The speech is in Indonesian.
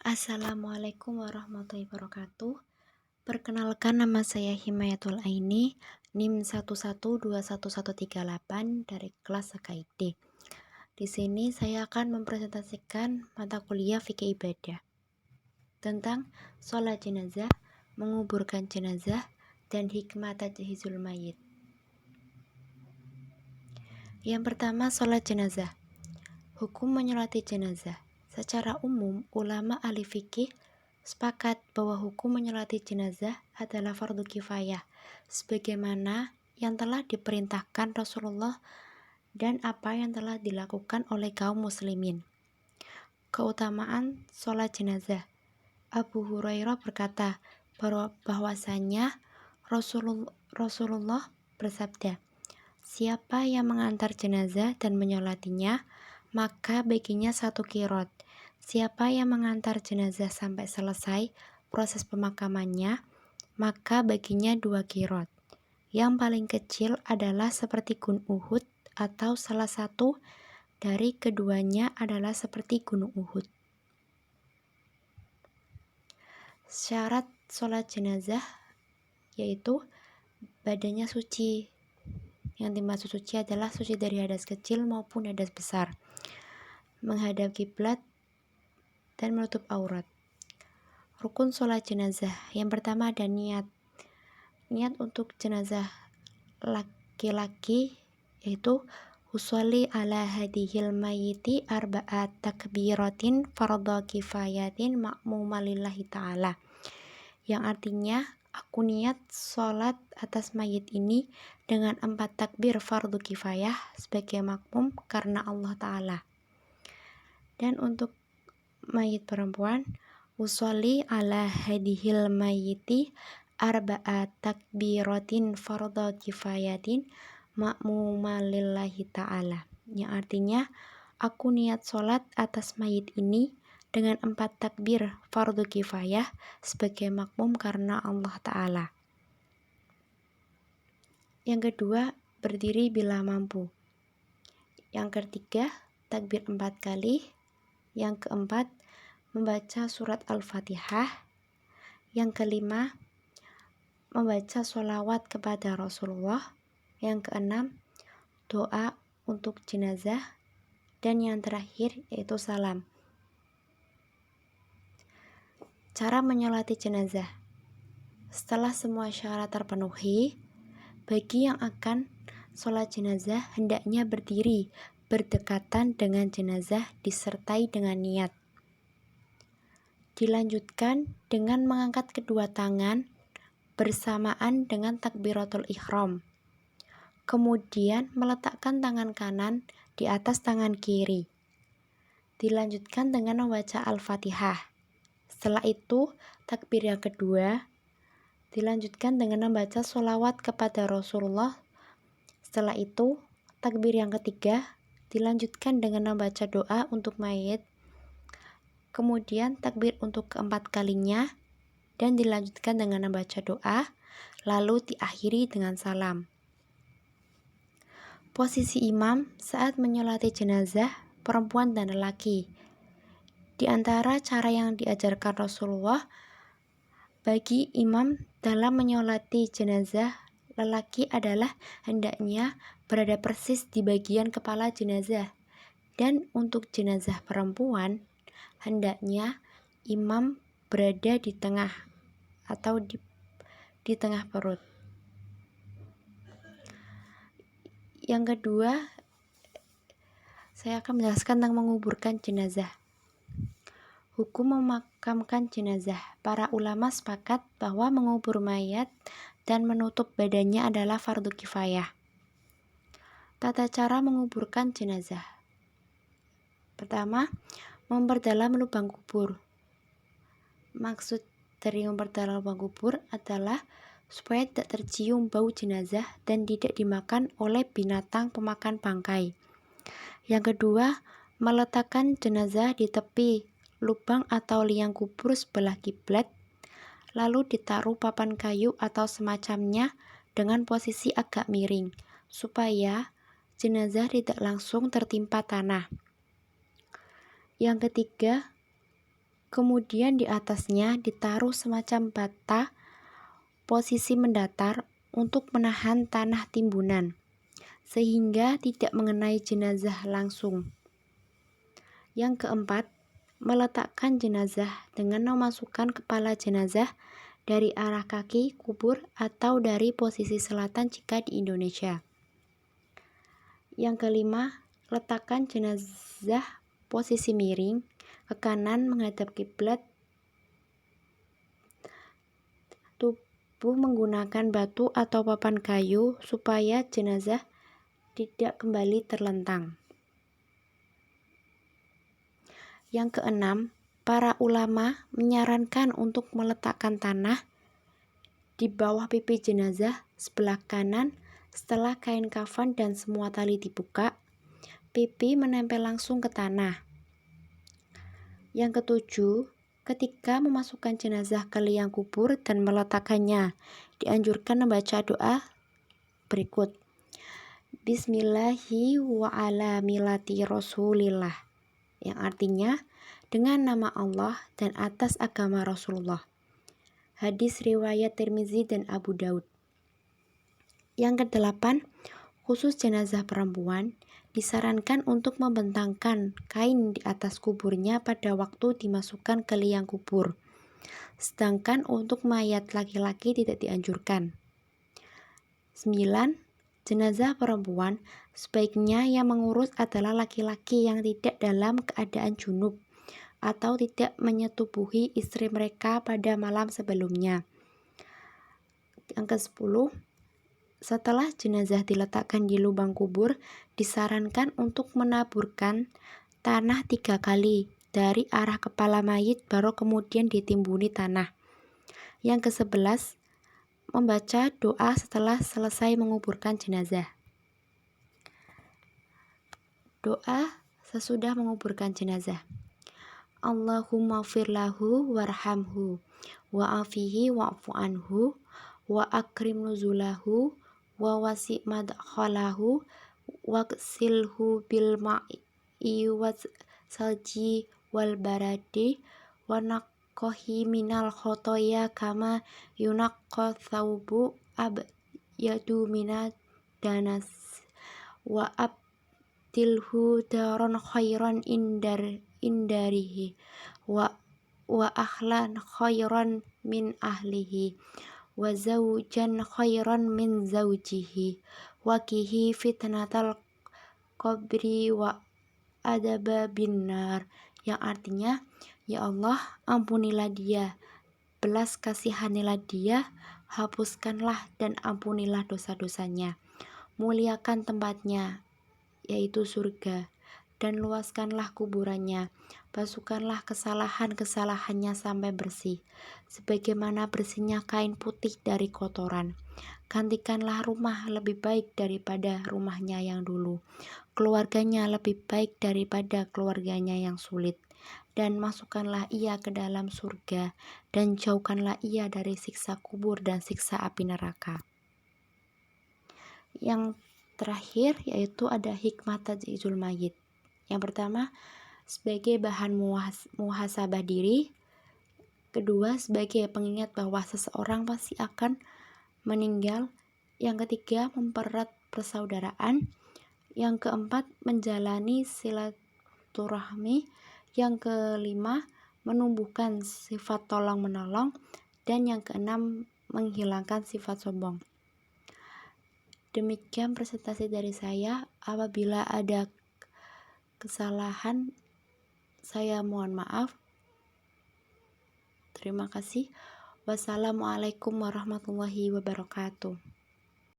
Assalamualaikum warahmatullahi wabarakatuh. Perkenalkan, nama saya Himayatul Aini, NIM 11211138 dari kelas HKID. Di sini saya akan mempresentasikan mata kuliah fikih ibadah tentang sholat jenazah, menguburkan jenazah, dan hikmah tajhizul mayit. Yang pertama, sholat jenazah. Hukum menyolati jenazah. Secara umum, ulama ahli fikih sepakat bahwa hukum menyolati jenazah adalah fardu kifayah, sebagaimana yang telah diperintahkan Rasulullah dan apa yang telah dilakukan oleh kaum muslimin. Keutamaan sholat jenazah. Abu Hurairah berkata bahwasanya Rasulullah bersabda, "Siapa yang mengantar jenazah dan menyolatinya, maka baginya 1 qirot. Siapa yang mengantar jenazah sampai selesai proses pemakamannya, maka baginya 2 qirot. Yang paling kecil adalah seperti gunung Uhud, atau salah satu dari keduanya adalah seperti gunung Uhud." Syarat sholat jenazah yaitu badannya suci. Yang dimaksud suci adalah suci dari hadas kecil maupun hadas besar, menghadap kiblat, dan menutup aurat. Rukun sholat jenazah. Yang pertama ada niat. Niat untuk jenazah laki-laki yaitu usolli ala hadihil mayiti arba'at takbiratin fardhu kifayatin ma'mumalillahi ta'ala, yang artinya aku niat sholat atas mayit ini dengan 4 takbir fardu kifayah sebagai makmum karena Allah Ta'ala. Dan untuk mayit perempuan, usolli ala hadihil mayiti arba'at takbiratin fardhu kifayatin ma'mumalillahi ta'ala, yang artinya aku niat sholat atas mayit ini dengan 4 takbir fardu kifayah sebagai makmum karena Allah Ta'ala. Yang kedua, berdiri bila mampu. Yang ketiga, takbir 4 kali. Yang keempat, membaca surat Al-Fatihah. Yang kelima, membaca sholawat kepada Rasulullah. Yang keenam, doa untuk jenazah. Dan yang terakhir yaitu salam. Cara menyolati jenazah. Setelah semua syarat terpenuhi, bagi yang akan sholat jenazah hendaknya berdiri berdekatan dengan jenazah disertai dengan niat. Dilanjutkan dengan mengangkat kedua tangan bersamaan dengan takbiratul ihram. Kemudian meletakkan tangan kanan di atas tangan kiri. Dilanjutkan dengan membaca Al-Fatihah. Setelah itu, takbir yang kedua dilanjutkan dengan membaca sholawat kepada Rasulullah. Setelah itu, takbir yang ketiga dilanjutkan dengan membaca doa untuk mayit. Kemudian takbir untuk keempat kalinya dan dilanjutkan dengan membaca doa, lalu diakhiri dengan salam. Posisi imam saat menyolati jenazah perempuan dan lelaki. Di antara cara yang diajarkan Rasulullah bagi imam dalam menyolati jenazah lelaki adalah hendaknya berada persis di bagian kepala jenazah, dan untuk jenazah perempuan hendaknya imam berada di tengah atau di tengah perut. Yang kedua, saya akan menjelaskan tentang menguburkan jenazah. Hukum memakamkan jenazah. Para ulama sepakat bahwa mengubur mayat dan menutup badannya adalah fardu kifayah. Tata cara menguburkan jenazah. Pertama, memperdalam lubang kubur. Maksud dari memperdalam lubang kubur adalah supaya tidak tercium bau jenazah dan tidak dimakan oleh binatang pemakan bangkai. Yang kedua, meletakkan jenazah di tepi lubang atau liang kubur sebelah kiblat, lalu ditaruh papan kayu atau semacamnya dengan posisi agak miring, supaya jenazah tidak langsung tertimpa tanah. Yang ketiga, Kemudian di atasnya ditaruh semacam bata posisi mendatar untuk menahan tanah timbunan, sehingga tidak mengenai jenazah langsung. Yang keempat, meletakkan jenazah dengan memasukkan kepala jenazah dari arah kaki kubur atau dari posisi selatan jika di Indonesia. Yang kelima, letakkan jenazah posisi miring ke kanan menghadap kiblat. Tubuh menggunakan batu atau papan kayu supaya jenazah tidak kembali terlentang. Yang keenam, para ulama menyarankan untuk meletakkan tanah di bawah pipi jenazah sebelah kanan setelah kain kafan dan semua tali dibuka, pipi menempel langsung ke tanah. Yang ketujuh, ketika memasukkan jenazah ke liang kubur dan meletakkannya, dianjurkan membaca doa berikut. Bismillahi wa ala milati Rasulillah, yang artinya dengan nama Allah dan atas agama Rasulullah. Hadis riwayat Tirmizi dan Abu Daud. Yang kedelapan, khusus jenazah perempuan disarankan untuk membentangkan kain di atas kuburnya pada waktu dimasukkan ke liang kubur. Sedangkan untuk mayat laki-laki tidak dianjurkan. 9. Jenazah perempuan sebaiknya yang mengurus adalah laki-laki yang tidak dalam keadaan junub atau tidak menyetubuhi istri mereka pada malam sebelumnya. Yang ke-10, setelah jenazah diletakkan di lubang kubur, disarankan untuk menaburkan tanah 3 kali dari arah kepala mayit baru kemudian ditimbuni tanah. Yang ke-11, membaca doa setelah selesai menguburkan jenazah. Doa sesudah menguburkan jenazah. Allahumma firlahu warhamhu wa'afihi wa'fu anhu wa akrim nuzulahu wa wasi' madkhalahu waqsilhu bil ma'i salji wal baradi wa naqahi minal khotoya kama yunaqqa thawbu abyadu minad danas wa abdilhu daron khairan indarihi wa ahlan khairan min ahlihi wa zawjan khairan min zawjihi wa kihi fitnatal qabri wa adaba binnar, yang artinya, ya Allah, ampunilah dia, belas kasihanilah dia, hapuskanlah dan ampunilah dosa-dosanya, muliakan tempatnya, yaitu surga, dan luaskanlah kuburannya, basuhkanlah kesalahan-kesalahannya sampai bersih, sebagaimana bersihnya kain putih dari kotoran. Gantikanlah rumah lebih baik daripada rumahnya yang dulu, keluarganya lebih baik daripada keluarganya yang sulit, dan masukkanlah ia ke dalam surga, dan jauhkanlah ia dari siksa kubur dan siksa api neraka. Yang terakhir yaitu ada hikmah tajhizul mayit. Yang pertama, sebagai bahan muhasabah diri. Kedua, sebagai pengingat bahwa seseorang pasti akan meninggal. Yang ketiga, mempererat persaudaraan. Yang keempat, menjalani silaturahmi. Yang kelima, menumbuhkan sifat tolong-menolong. Dan yang keenam, menghilangkan sifat sombong. Demikian presentasi dari saya. Apabila ada kesalahan, saya mohon maaf. Terima kasih. Wassalamualaikum warahmatullahi wabarakatuh.